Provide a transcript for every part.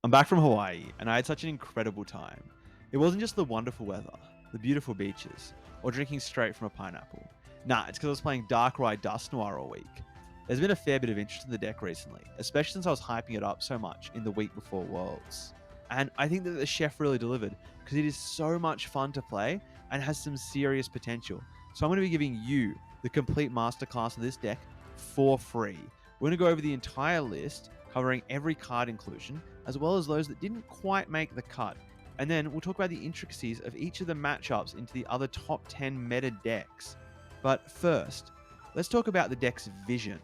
I'm back from Hawaii, and I had such an incredible time. It wasn't just the wonderful weather, the beautiful beaches, or drinking straight from a pineapple. Nah, it's because I was playing Darkrai Dusknoir all week. There's been a fair bit of interest in the deck recently, especially since I was hyping it up so much in the week before Worlds. And I think that the chef really delivered, because it is so much fun to play and has some serious potential. So I'm going to be giving you the complete masterclass of this deck for free. We're going to go over the entire list, covering every card inclusion, as well as those that didn't quite make the cut. And then we'll talk about the intricacies of each of the matchups into the other top 10 meta decks. But first, let's talk about the deck's vision.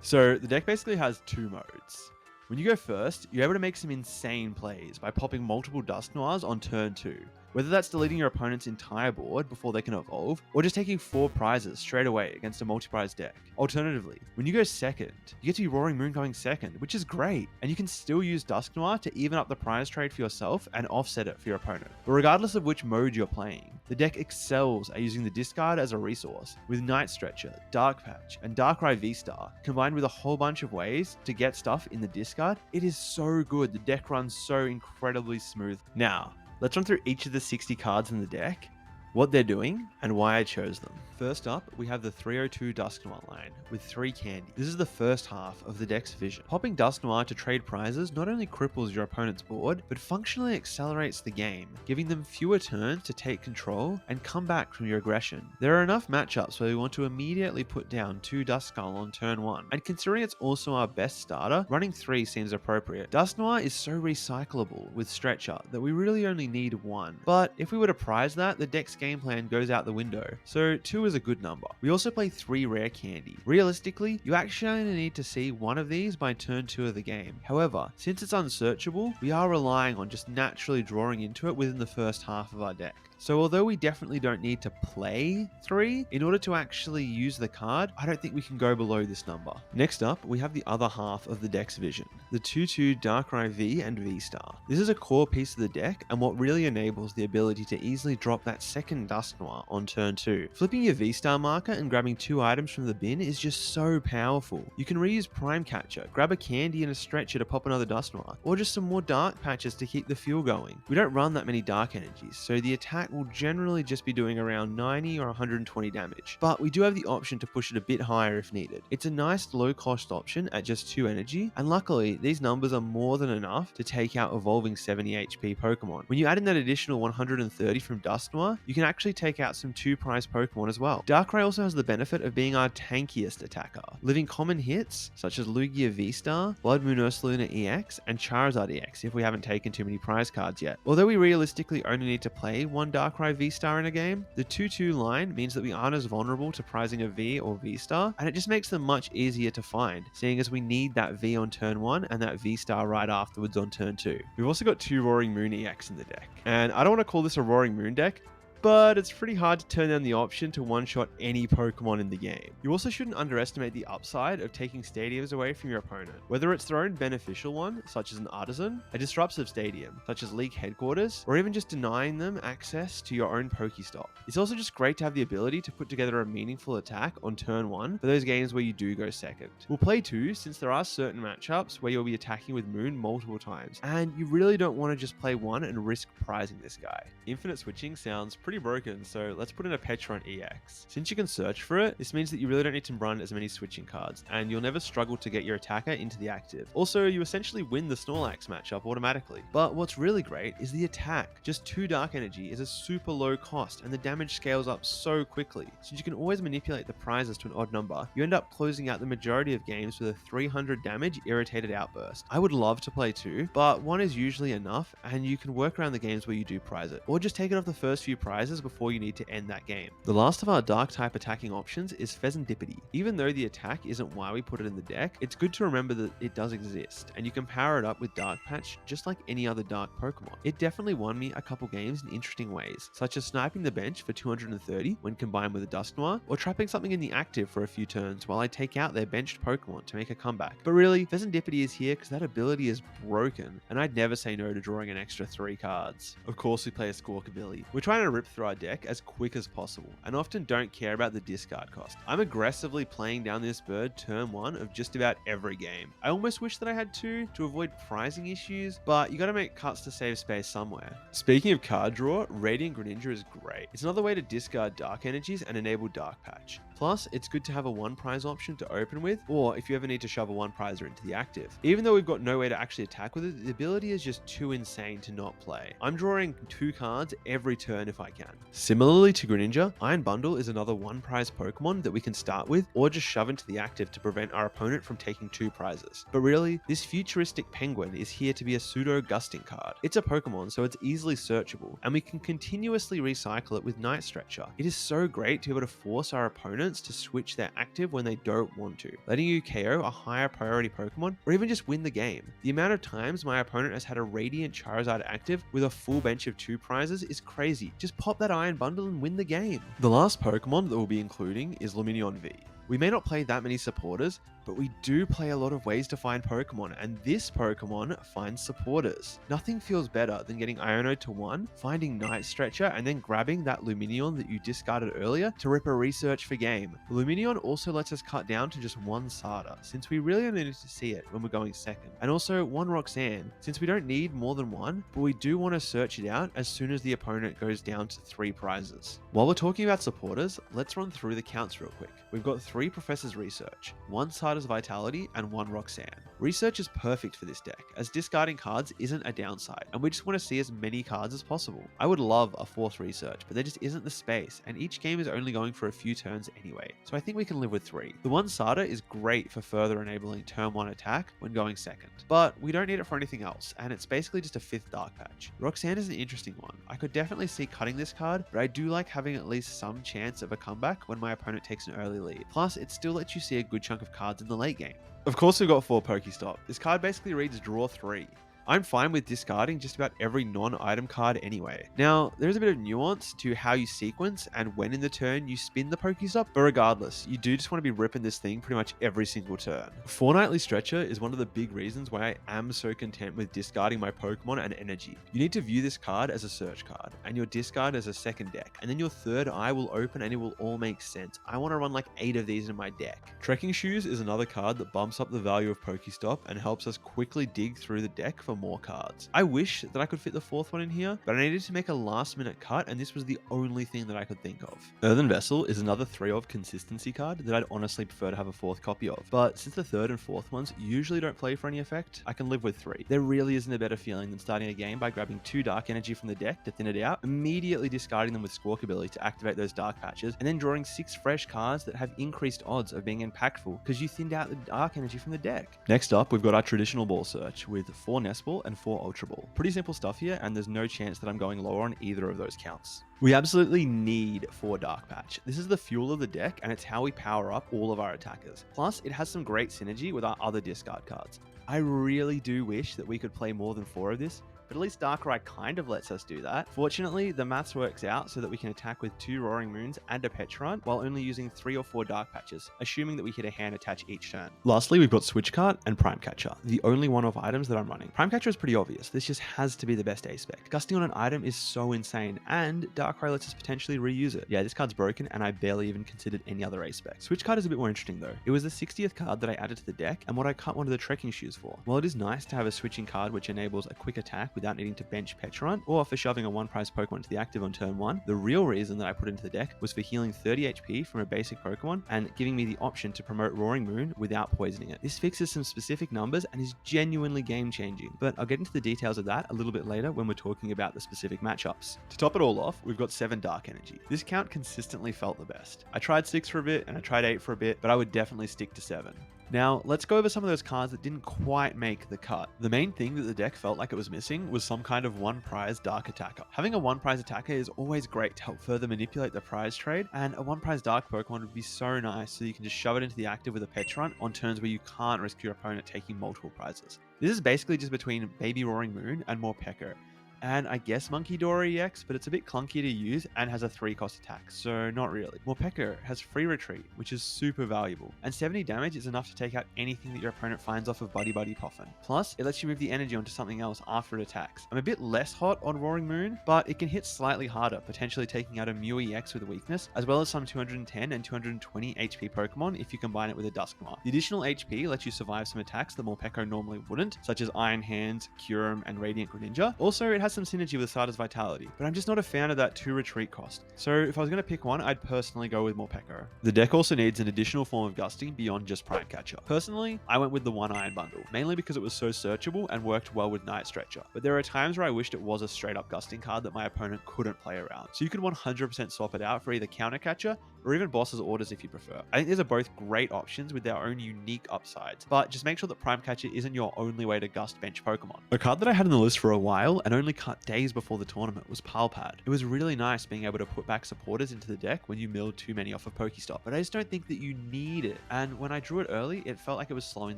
So the deck basically has two modes. When you go first, you're able to make some insane plays by popping multiple Dusknoirs on turn 2. Whether that's deleting your opponent's entire board before they can evolve, or just taking 4 prizes straight away against a multi-prize deck. Alternatively, when you go second, you get to be Roaring Moon going second, which is great, and you can still use Dusknoir to even up the prize trade for yourself and offset it for your opponent. But regardless of which mode you're playing, the deck excels at using the discard as a resource, with Night Stretcher, Dark Patch, and Darkrai VSTAR, combined with a whole bunch of ways to get stuff in the discard. It is so good, the deck runs so incredibly smooth. Now, let's run through each of the 60 cards in the deck, what they're doing, and why I chose them. First up, we have the 302 Dusknoir line with 3 candy. This is the first half of the deck's vision. Popping Dusknoir to trade prizes not only cripples your opponent's board, but functionally accelerates the game, giving them fewer turns to take control and come back from your aggression. There are enough matchups where we want to immediately put down 2 Duskull on turn 1, and considering it's also our best starter, running 3 seems appropriate. Dusknoir is so recyclable with Stretcher that we really only need 1, but if we were to prize that, the deck's game plan goes out the window, so 2 is a good number. We also play 3 rare candy. Realistically, you actually only need to see 1 of these by turn 2 of the game. However, since it's unsearchable, we are relying on just naturally drawing into it within the first half of our deck. So although we definitely don't need to play 3, in order to actually use the card, I don't think we can go below this number. Next up, we have the other half of the deck's vision, the 2-2 Darkrai V and VSTAR. This is a core piece of the deck and what really enables the ability to easily drop that second Dusknoir on turn 2. Flipping your VSTAR marker and grabbing 2 items from the bin is just so powerful. You can reuse Prime Catcher, grab a candy and a stretcher to pop another Dusknoir, or just some more Dark Patches to keep the fuel going. We don't run that many Dark Energies, so the attack will generally just be doing around 90 or 120 damage, but we do have the option to push it a bit higher if needed. It's a nice low cost option at just 2 energy, and luckily these numbers are more than enough to take out evolving 70 HP Pokemon. When you add in that additional 130 from Dusknoir, you can actually take out some 2 prize Pokemon as well. Darkrai also has the benefit of being our tankiest attacker, living common hits such as Lugia V-Star, Blood Moon Ursaluna EX, and Charizard EX if we haven't taken too many prize cards yet. Although we realistically only need to play 1 Darkrai V-Star in a game, the 2-2 line means that we aren't as vulnerable to prizing a V or V-Star, and it just makes them much easier to find, seeing as we need that V on turn 1 and that V-Star right afterwards on turn 2. We've also got 2 Roaring Moon EX in the deck, and I don't want to call this a Roaring Moon deck, but it's pretty hard to turn down the option to one-shot any Pokemon in the game. You also shouldn't underestimate the upside of taking stadiums away from your opponent. Whether it's their own beneficial one, such as an Artisan, a disruptive stadium, such as League Headquarters, or even just denying them access to your own PokéStop. It's also just great to have the ability to put together a meaningful attack on turn 1 for those games where you do go second. We'll play 2 since there are certain matchups where you'll be attacking with Moon multiple times, and you really don't want to just play 1 and risk prizing this guy. Infinite switching sounds pretty broken, so let's put in a Pecharunt EX. Since you can search for it, this means that you really don't need to run as many switching cards, and you'll never struggle to get your attacker into the active. Also, you essentially win the Snorlax matchup automatically. But what's really great is the attack. Just 2 Dark Energy is a super low cost, and the damage scales up so quickly. Since you can always manipulate the prizes to an odd number, you end up closing out the majority of games with a 300 damage Irritated Outburst. I would love to play 2, but 1 is usually enough, and you can work around the games where you do prize it, or just take it off the first few prizes before you need to end that game. The last of our dark type attacking options is Fezandipiti. Even though the attack isn't why we put it in the deck, it's good to remember that it does exist, and you can power it up with Dark Patch just like any other dark Pokemon. It definitely won me a couple games in interesting ways, such as sniping the bench for 230 when combined with a Dusknoir, or trapping something in the active for a few turns while I take out their benched Pokemon to make a comeback. But really, Fezandipiti is here because that ability is broken, and I'd never say no to drawing an extra 3 cards. Of course we play a Squawkabilly. We're trying to rip through our deck as quick as possible, and often don't care about the discard cost. I'm aggressively playing down this bird turn 1 of just about every game. I almost wish that I had 2 to avoid prizing issues, but you gotta make cuts to save space somewhere. Speaking of card draw, Radiant Greninja is great. It's another way to discard dark energies and enable Dark Patch. Plus, it's good to have a 1 prize option to open with, or if you ever need to shove a 1 prizer into the active. Even though we've got no way to actually attack with it, the ability is just too insane to not play. I'm drawing 2 cards every turn if I can. Similarly to Greninja, Iron Bundle is another 1 prize Pokemon that we can start with, or just shove into the active to prevent our opponent from taking 2 prizes. But really, this futuristic penguin is here to be a pseudo gusting card. It's a Pokemon, so it's easily searchable, and we can continuously recycle it with Night Stretcher. It is so great to be able to force our opponents to switch their active when they don't want to, letting you KO a higher priority Pokemon, or even just win the game. The amount of times my opponent has had a Radiant Charizard active with a full bench of 2 prizes is crazy. Just pop that Iron Bundle and win the game. The last Pokemon that we'll be including is Lumineon V. We may not play that many supporters, but we do play a lot of ways to find Pokemon, and this Pokemon finds supporters. Nothing feels better than getting Iono to 1, finding Night Stretcher, and then grabbing that Lumineon that you discarded earlier to rip a research for game. Lumineon also lets us cut down to just 1 Sada, since we really only need to see it when we're going second, and also 1 Roxanne, since we don't need more than 1, but we do want to search it out as soon as the opponent goes down to 3 prizes. While we're talking about supporters, let's run through the counts real quick. We've got 3 Professor's Research, 1 Sada's Vitality, and 1 Roxanne. Research is perfect for this deck, as discarding cards isn't a downside, and we just want to see as many cards as possible. I would love a 4th Research, but there just isn't the space, and each game is only going for a few turns anyway, so I think we can live with 3. The 1 Sada is great for further enabling turn 1 attack when going second, but we don't need it for anything else, and it's basically just a 5th Dark Patch. Roxanne is an interesting one. I could definitely see cutting this card, but I do like having at least some chance of a comeback when my opponent takes an early lead. Plus, it still lets you see a good chunk of cards in the late game. Of course, we've got 4 PokéStop. This card basically reads draw 3. I'm fine with discarding just about every non-item card anyway. Now, there's a bit of nuance to how you sequence and when in the turn you spin the PokéStop, but regardless, you do just want to be ripping this thing pretty much every single turn. Fortnightly Stretcher is one of the big reasons why I am so content with discarding my Pokemon and energy. You need to view this card as a search card, and your discard as a second deck, and then your third eye will open and it will all make sense. I want to run like 8 of these in my deck. Trekking Shoes is another card that bumps up the value of PokéStop and helps us quickly dig through the deck for more cards. I wish that I could fit the 4th one in here, but I needed to make a last minute cut, and this was the only thing that I could think of. Earthen Vessel is another 3 of consistency card that I'd honestly prefer to have a 4th copy of, but since the 3rd and 4th ones usually don't play for any effect, I can live with 3. There really isn't a better feeling than starting a game by grabbing 2 dark energy from the deck to thin it out, immediately discarding them with Squawkabilly to activate those dark patches, and then drawing 6 fresh cards that have increased odds of being impactful because you thinned out the dark energy from the deck. Next up, we've got our traditional ball search with 4 Nest Ball and 4 Ultra Ball. Pretty simple stuff here, and there's no chance that I'm going lower on either of those counts. We absolutely need 4 Dark Patch. This is the fuel of the deck, and it's how we power up all of our attackers. Plus, it has some great synergy with our other discard cards. I really do wish that we could play more than 4 of this, but at least Darkrai kind of lets us do that. Fortunately, the maths works out so that we can attack with 2 Roaring Moons and a Pecharunt while only using 3 or 4 Dark Patches, assuming that we hit a hand attach each turn. Lastly, we've got Switch Cart and Prime Catcher, the only one of items that I'm running. Prime Catcher is pretty obvious. This just has to be the best A-spec. Gusting on an item is so insane, and Darkrai lets us potentially reuse it. Yeah, this card's broken, and I barely even considered any other A-spec. Switch Cart is a bit more interesting though. It was the 60th card that I added to the deck, and what I cut one of the Trekking Shoes for. While it is nice to have a switching card which enables a quick attack without needing to bench Pecharunt, or for shoving a 1 prize Pokemon to the active on turn 1, the real reason that I put into the deck was for healing 30 HP from a basic Pokemon and giving me the option to promote Roaring Moon without poisoning it. This fixes some specific numbers and is genuinely game changing, but I'll get into the details of that a little bit later when we're talking about the specific matchups. To top it all off, we've got 7 Dark Energy. This count consistently felt the best. I tried 6 for a bit and I tried 8 for a bit, but I would definitely stick to 7. Now, let's go over some of those cards that didn't quite make the cut. The main thing that the deck felt like it was missing was some kind of 1 prize dark attacker. Having a 1 prize attacker is always great to help further manipulate the prize trade, and a 1 prize dark Pokemon would be so nice so you can just shove it into the active with a Pecharunt on turns where you can't risk your opponent taking multiple prizes. This is basically just between Baby Roaring Moon and Morpeko. and I guess Monkey EX, but it's a bit clunky to use and has a 3-cost attack, so not really. Morpeko has free retreat, which is super valuable, and 70 damage is enough to take out anything that your opponent finds off of Buddy Buddy Poffin. Plus, it lets you move the energy onto something else after it attacks. I'm a bit less hot on Roaring Moon, but it can hit slightly harder, potentially taking out a Mew EX with a weakness, as well as some 210 and 220 HP Pokemon if you combine it with a Dusknoir. The additional HP lets you survive some attacks that Morpeko normally wouldn't, such as Iron Hands, Kyurem, and Radiant Greninja. Also, it has some synergy with Sada's Vitality, but I'm just not a fan of that 2 retreat cost. So if I was going to pick one, I'd personally go with Morpeko. The deck also needs an additional form of gusting beyond just Prime Catcher. Personally, I went with the 1 Iron Bundle, mainly because it was so searchable and worked well with Night Stretcher, but there are times where I wished it was a straight up gusting card that my opponent couldn't play around. So you could 100% swap it out for either Counter Catcher or even Boss's Orders if you prefer. I think these are both great options with their own unique upsides, but just make sure that Prime Catcher isn't your only way to gust bench Pokemon. A card that I had on the list for a while and only cut days before the tournament was Palpad. It was really nice being able to put back supporters into the deck when you milled too many off of PokéStop, but I just don't think that you need it, and when I drew it early, it felt like it was slowing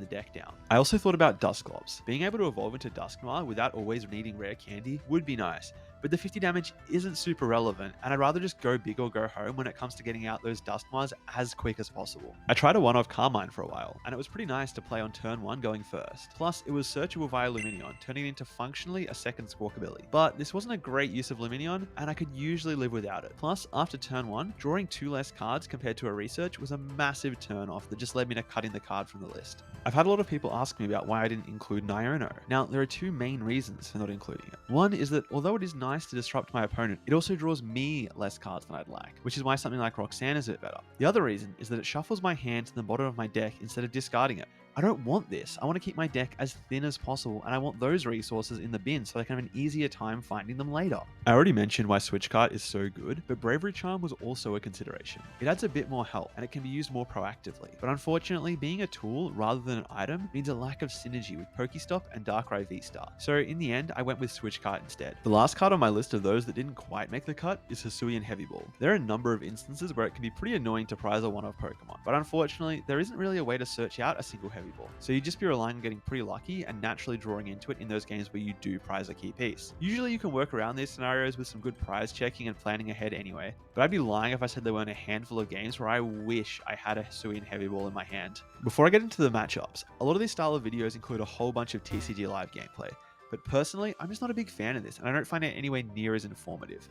the deck down. I also thought about Dusclops. Being able to evolve into Dusknoir without always needing Rare Candy would be nice, but the 50 damage isn't super relevant, and I'd rather just go big or go home when it comes to getting out those Dusknoirs as quick as possible. I tried a one-off Carmine for a while, and it was pretty nice to play on turn 1 going first. Plus, it was searchable via Lumineon, turning it into functionally a second Squawkabilly. But this wasn't a great use of Lumineon, and I could usually live without it. Plus, after turn 1, drawing 2 less cards compared to a research was a massive turn-off that just led me to cutting the card from the list. I've had a lot of people ask me about why I didn't include Niono. Now, there are 2 main reasons for not including it. One is that although it is nice to disrupt my opponent, it also draws me less cards than I'd like, which is why something like Roxanne is a bit better. The other reason is that it shuffles my hand to the bottom of my deck instead of discarding it. I don't want this. I want to keep my deck as thin as possible, and I want those resources in the bin so I can have an easier time finding them later. I already mentioned why Switch Cart is so good, but Bravery Charm was also a consideration. It adds a bit more help, and it can be used more proactively, but unfortunately, being a tool rather than an item means a lack of synergy with PokéStop and Darkrai VSTAR. So in the end, I went with Switch Cart instead. The last card on my list of those that didn't quite make the cut is Hisuian Heavy Ball. There are a number of instances where it can be pretty annoying to prize a one-off Pokemon, but unfortunately, there isn't really a way to search out a single Heavy Ball. So you'd just be relying on getting pretty lucky and naturally drawing into it in those games where you do prize a key piece. Usually you can work around these scenarios with some good prize checking and planning ahead anyway, but I'd be lying if I said there weren't a handful of games where I wish I had a Hisuian Heavy Ball in my hand. Before I get into the matchups, a lot of these style of videos include a whole bunch of TCG Live gameplay, but personally, I'm just not a big fan of this and I don't find it anywhere near as informative.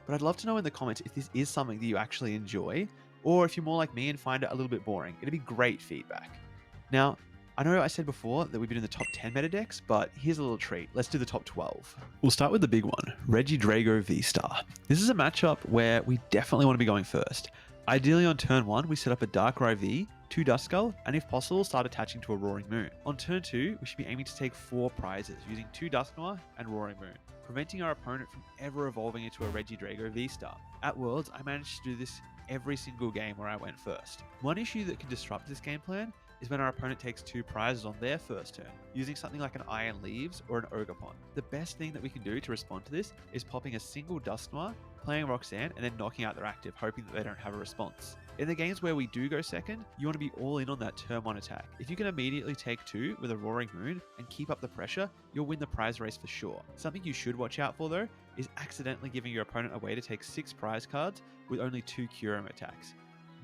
But I'd love to know in the comments if this is something that you actually enjoy, or if you're more like me and find it a little bit boring. It'd be great feedback. Now, I know I said before that we've been in the top 10 meta decks, but here's a little treat. Let's do the top 12. We'll start with the big one, Regidrago V-Star. This is a matchup where we definitely want to be going first. Ideally on turn 1, we set up a Darkrai V, 2 Duskull, and if possible, start attaching to a Roaring Moon. On turn 2, we should be aiming to take 4 prizes, using 2 Dusknoir and Roaring Moon, preventing our opponent from ever evolving into a Regidrago V-Star. At Worlds, I managed to do this every single game where I went first. One issue that can disrupt this game plan is when our opponent takes 2 prizes on their first turn, using something like an Iron Leaves or an Ogerpon. The best thing that we can do to respond to this is popping a single Dusknoir, playing Roxanne, and then knocking out their active, hoping that they don't have a response. In the games where we do go second, you want to be all in on that turn 1 attack. If you can immediately take 2 with a Roaring Moon and keep up the pressure, you'll win the prize race for sure. Something you should watch out for though, is accidentally giving your opponent a way to take 6 prize cards with only 2 Kyurem attacks.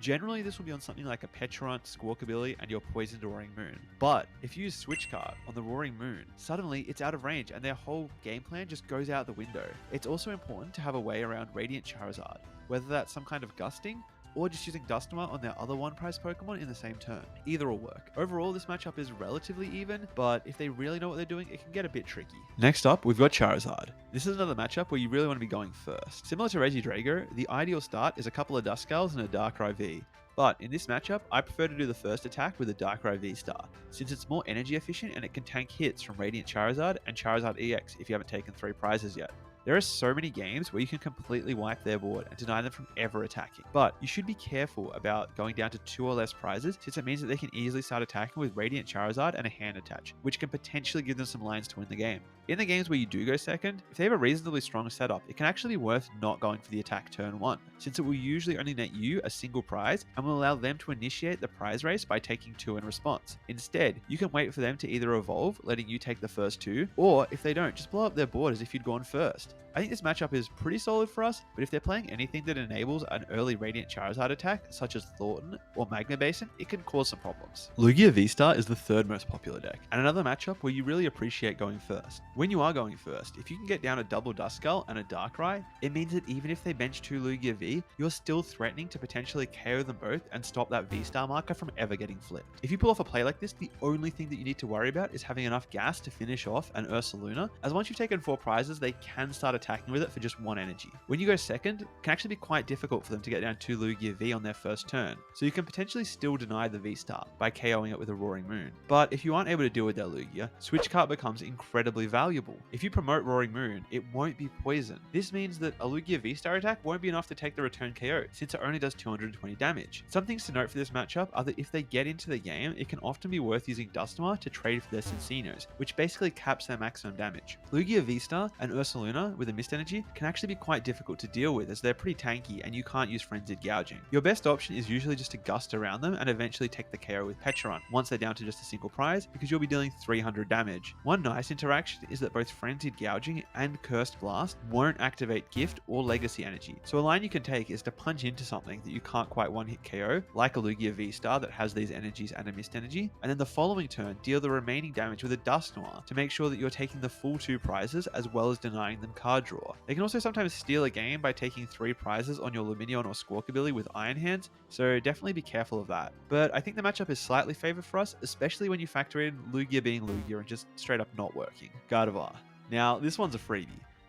Generally, this will be on something like a Pecharunt, Squawkabilly, and your poisoned Roaring Moon. But if you use Switch Cart on the Roaring Moon, suddenly it's out of range and their whole game plan just goes out the window. It's also important to have a way around Radiant Charizard, whether that's some kind of gusting, or just using Dusknoir on their other one-prize Pokemon in the same turn. Either will work. Overall, this matchup is relatively even, but if they really know what they're doing, it can get a bit tricky. Next up, we've got Charizard. This is another matchup where you really want to be going first. Similar to Regidrago, the ideal start is a couple of Duskulls and a Darkrai V. But in this matchup, I prefer to do the first attack with a Darkrai V-Star, since it's more energy efficient and it can tank hits from Radiant Charizard and Charizard EX if you haven't taken 3 prizes yet. There are so many games where you can completely wipe their board and deny them from ever attacking, but you should be careful about going down to 2 or less prizes, since it means that they can easily start attacking with Radiant Charizard and a hand attach, which can potentially give them some lines to win the game. In the games where you do go second, if they have a reasonably strong setup, it can actually be worth not going for the attack turn 1, since it will usually only net you a single prize and will allow them to initiate the prize race by taking 2 in response. Instead, you can wait for them to either evolve, letting you take the first 2, or if they don't, just blow up their board as if you'd gone first. I think this matchup is pretty solid for us, but if they're playing anything that enables an early Radiant Charizard attack, such as Thornton or Magma Basin, it can cause some problems. Lugia V-Star is the 3rd most popular deck, and another matchup where you really appreciate going first. When you are going first, if you can get down a double Duskull and a Darkrai, it means that even if they bench 2 Lugia V, you're still threatening to potentially KO them both and stop that V-Star marker from ever getting flipped. If you pull off a play like this, the only thing that you need to worry about is having enough gas to finish off an Ursaluna, as once you've taken 4 prizes, they can start attacking with it for just 1 energy. When you go second, it can actually be quite difficult for them to get down 2 Lugia V on their first turn, so you can potentially still deny the V-Star by KOing it with a Roaring Moon. But if you aren't able to deal with their Lugia, Switch Cart becomes incredibly valuable. If you promote Roaring Moon, it won't be poison. This means that a Lugia V-Star attack won't be enough to take the return KO, since it only does 220 damage. Some things to note for this matchup are that if they get into the game, it can often be worth using Dusknoir to trade for their Cinccino's, which basically caps their maximum damage. Lugia V-Star and Ursaluna with a Mist Energy can actually be quite difficult to deal with, as they're pretty tanky and you can't use Frenzied Gouging. Your best option is usually just to gust around them and eventually take the KO with Pecharunt once they're down to just a single prize, because you'll be dealing 300 damage. One nice interaction is that both Frenzied Gouging and Cursed Blast won't activate Gift or Legacy Energy, so a line you can take is to punch into something that you can't quite one-hit KO, like a Lugia V-Star that has these energies and a Mist Energy, and then the following turn deal the remaining damage with a Dusknoir to make sure that you're taking the full 2 prizes as well as denying them card draw. They can also sometimes steal a game by taking 3 prizes on your Lumineon or Squawkabilly with Iron Hands, so definitely be careful of that. But I think the matchup is slightly favored for us, especially when you factor in Lugia being Lugia and just straight up not working. Gardevoir. Now, this one's a freebie.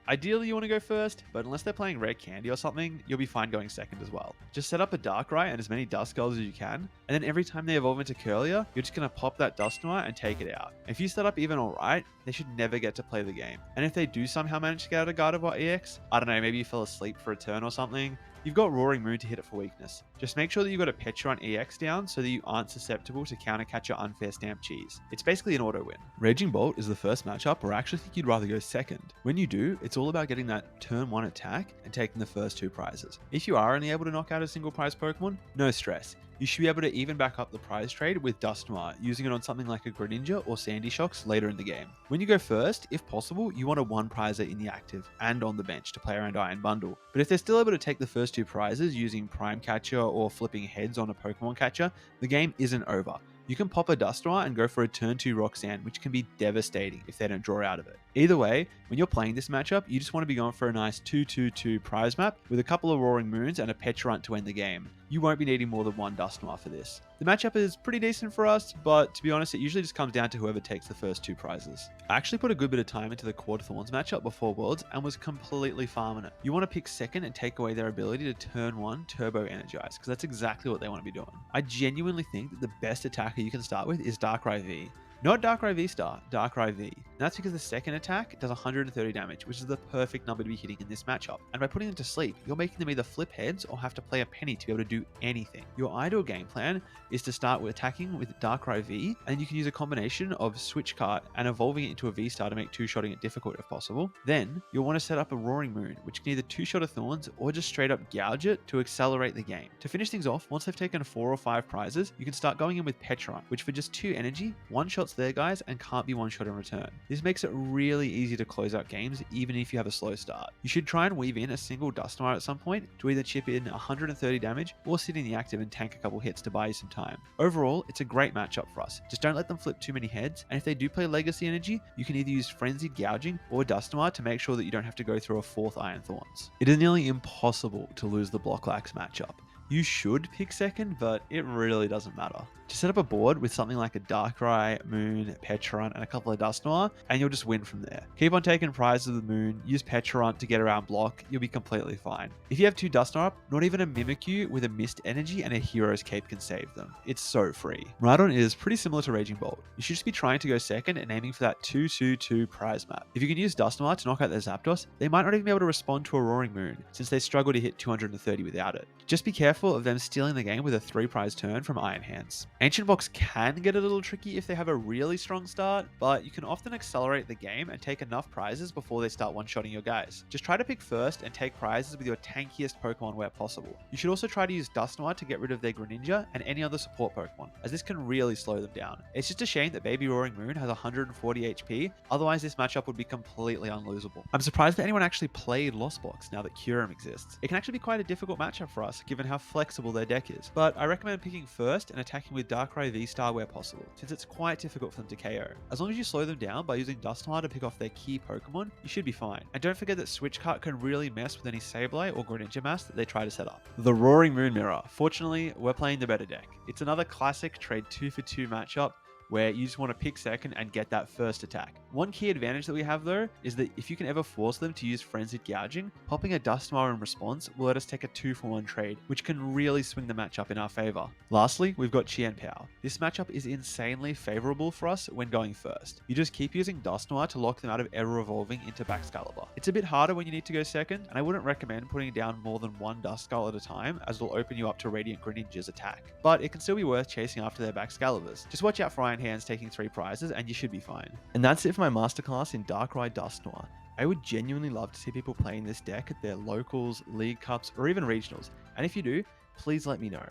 Ideally, you want to go first, but unless they're playing Rare Candy or something, you'll be fine going second as well. Just set up a Darkrai and as many Duskulls as you can, and then every time they evolve into Curlier, you're just going to pop that Dusknoir and take it out. If you set up even alright, they should never get to play the game. And if they do somehow manage to get out of Gardevoir EX, I don't know, maybe you fell asleep for a turn or something, you've got Roaring Moon to hit it for weakness. Just make sure that you've got a Pecharunt EX down so that you aren't susceptible to counter-catch your unfair stamp cheese. It's basically an auto win. Raging Bolt is the first matchup where I actually think you'd rather go second. When you do, it's all about getting that turn 1 attack and taking the first 2 prizes. If you are only able to knock out a single prize Pokemon, no stress. You should be able to even back up the prize trade with Dusknoir, using it on something like a Greninja or Sandy Shocks later in the game. When you go first, if possible, you want a 1 prizer in the active and on the bench to play around Iron Bundle. But if they're still able to take the first 2 prizes using Prime Catcher or flipping heads on a Pokemon catcher, the game isn't over. You can pop a Dusknoir and go for a turn 2 Roxanne, which can be devastating if they don't draw out of it. Either way, when you're playing this matchup, you just want to be going for a nice 2-2-2 prize map with a couple of Roaring Moons and a Pecharunt to end the game. You won't be needing more than 1 Dusknoir for this. The matchup is pretty decent for us, but to be honest, it usually just comes down to whoever takes the first 2 prizes. I actually put a good bit of time into the Quad Thorns matchup before Worlds and was completely farming it. You want to pick second and take away their ability to turn 1 Turbo Energize, because that's exactly what they want to be doing. I genuinely think that the best attacker you can start with is Darkrai V. Not Darkrai V-Star, Darkrai V. And that's because the second attack does 130 damage, which is the perfect number to be hitting in this matchup. And by putting them to sleep, you're making them either flip heads or have to play a penny to be able to do anything. Your ideal game plan is to start with attacking with Darkrai V, and you can use a combination of Switch Cart and evolving it into a V-Star to make 2-shotting it difficult if possible. Then, you'll want to set up a Roaring Moon, which can either 2-shot a Thorns or just straight up gouge it to accelerate the game. To finish things off, once they've taken 4 or 5 prizes, you can start going in with Pecharunt, which for just 2 energy, 1-shots their guys and can't be 1-shot in return. This makes it really easy to close out games even if you have a slow start. You should try and weave in a single Dusknoir at some point to either chip in 130 damage or sit in the active and tank a couple hits to buy you some time. Overall, it's a great matchup for us. Just don't let them flip too many heads, and if they do play Legacy Energy, you can either use Frenzied Gouging or Dusknoir to make sure that you don't have to go through a 4th Iron Thorns. It is nearly impossible to lose the Blocklax matchup. You should pick second, but it really doesn't matter. Just set up a board with something like a Darkrai, Moon, Pecharunt, and a couple of Dusknoir, and you'll just win from there. Keep on taking prizes with the Moon, use Pecharunt to get around block, you'll be completely fine. If you have 2 Dusknoir up, not even a Mimikyu with a Mist Energy and a Hero's Cape can save them. It's so free. Rhydon is pretty similar to Raging Bolt. You should just be trying to go second and aiming for that 2-2-2 prize map. If you can use Dusknoir to knock out their Zapdos, they might not even be able to respond to a Roaring Moon, since they struggle to hit 230 without it. Just be careful of them stealing the game with a 3 prize turn from Iron Hands. Ancient Box can get a little tricky if they have a really strong start, but you can often accelerate the game and take enough prizes before they start one-shotting your guys. Just try to pick first and take prizes with your tankiest Pokemon where possible. You should also try to use Dusknoir to get rid of their Greninja and any other support Pokemon, as this can really slow them down. It's just a shame that Baby Roaring Moon has 140 HP, otherwise this matchup would be completely unlosable. I'm surprised that anyone actually played Lost Box now that Kyurem exists. It can actually be quite a difficult matchup for us, given how flexible their deck is, but I recommend picking first and attacking with Darkrai VSTAR where possible, since it's quite difficult for them to KO. As long as you slow them down by using Dusknoir to pick off their key Pokemon, you should be fine. And don't forget that Switch Cart can really mess with any Sableye or Greninja mass that they try to set up. The Roaring Moon Mirror. Fortunately, we're playing the better deck. It's another classic trade 2-for-2 matchup where you just want to pick second and get that first attack. One key advantage that we have though is that if you can ever force them to use Frenzied Gouging, popping a Dusknoir in response will let us take a 2-for-1 trade, which can really swing the matchup in our favor. Lastly, we've got Qianpao. This matchup is insanely favorable for us when going first. You just keep using Dusknoir to lock them out of ever evolving into Baxcalibur. It's a bit harder when you need to go second, and I wouldn't recommend putting down more than 1 Duskull at a time, as it'll open you up to Radiant Greninja's attack. But it can still be worth chasing after their Baxcaliburs. Just watch out for Iron Hands taking 3 prizes and you should be fine. And that's it for my masterclass in Darkrai Dusknoir. I would genuinely love to see people playing this deck at their locals, league cups, or even regionals. And if you do, please let me know.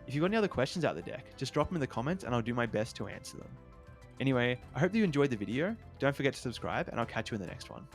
If you've got any other questions about the deck, just drop them in the comments and I'll do my best to answer them. Anyway, I hope that you enjoyed the video. Don't forget to subscribe and I'll catch you in the next one.